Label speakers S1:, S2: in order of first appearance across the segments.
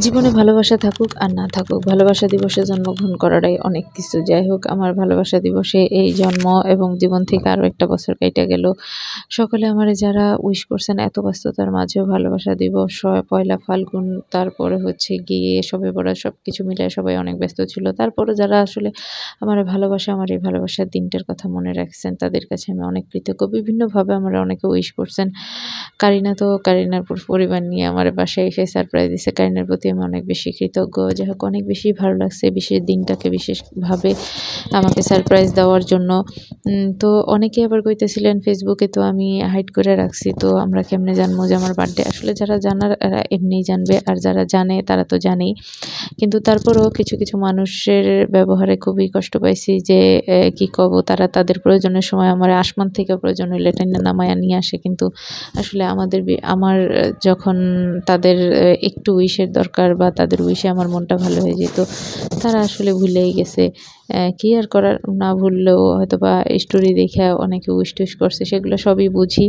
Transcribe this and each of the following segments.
S1: জীবনে ভালোবাসা থাকুক আর না থাকুক, ভালোবাসা দিবসে জন্মগ্রহণ করাটাই অনেক কিছু। যাই হোক, আমার ভালোবাসা দিবসে এই জন্ম এবং জীবন থেকে আরও একটা বছর কাইটা গেল। সকলে আমারে যারা উইশ করছেন এত ব্যস্ততার মাঝেও ভালোবাসা দিবস, পয়লা ফাল্গুন, তারপরে হচ্ছে গিয়ে শবে বরাত সবকিছু মিলায়ে সবাই অনেক ব্যস্ত ছিল। তারপরও যারা আসলে আমারে ভালোবাসে, আমার এই ভালোবাসার দিনটার কথা মনে রাখছেন, তাদের কাছে আমি অনেক কৃতজ্ঞ। বিভিন্নভাবে আমারে অনেকে উইশ করছেন। কারিনা তো কারিনার পরিবার নিয়ে আমার বাসায় এসে সারপ্রাইজ দিছে। কারিনার প্রতি আমি অনেক বেশি কৃতজ্ঞ। যাই হোক, অনেক বেশি ভালো লাগছে বিশেষ দিনটাকে বিশেষভাবে আমাকে সারপ্রাইজ দেওয়ার জন্য। তো অনেকে আবার কইতেছিলেন ফেসবুকে তো আমি হাইড করে রাখছি। তো আমরা কেমনে জানবো যে আমার বার্থডে? আসলে যারা জানার এরা এমনিই জানবে, আর যারা জানে তারা তো জানেই। কিন্তু তারপরেও কিছু, কিছু মানুষের ব্যবহারে খুবই কষ্ট পাইছি যে কি কব, তারা তাদের প্রয়োজনের সময় আমারে আসমান থেকে প্রয়োজন হইলে টেনে নামাইয়া নিয়ে আসে। কিন্তু আসলে আমার যখন তাদের একটু উইশের দরকার বা তাদের উইশে আমার মনটা ভালো হয়ে যেত, তারা আসলে ভুলেই গেছে। কি আর করার, না ভুললেও হয়তোবা স্টোরি দেইখা অনেকে উইশ-টুইশ করছে, সেগুলো সবই বুঝি।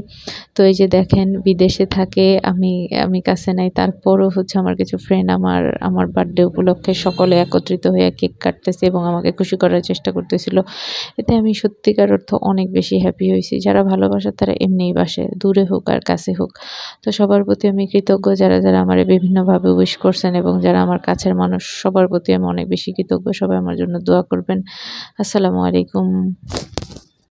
S1: তো এই যে দেখেন, বিদেশে থাকে, আমি আমি কাছে নাই, তারপরও হচ্ছে আমার কিছু ফ্রেন্ড আমার বার্থডে উপলক্ষে সকলে একত্রিত হয়ে কেক কাটতেছে এবং আমাকে খুশি করার চেষ্টা করতেছিল। এতে আমি সত্যিকার অর্থ অনেক বেশি হ্যাপি হইছি। যারা ভালোবাসে তারা এমনিই বাসে, দূরে হোক আর কাছে হোক। তো সবার প্রতি আমি কৃতজ্ঞ, যারা আমারে বিভিন্নভাবে উইশ করছেন এবং যারা আমার কাছের মানুষ, সবার প্রতি আমি অনেক বেশি কৃতজ্ঞ। সবাই আমার জন্য দোয়া করবেন। আসসালামু আলাইকুম।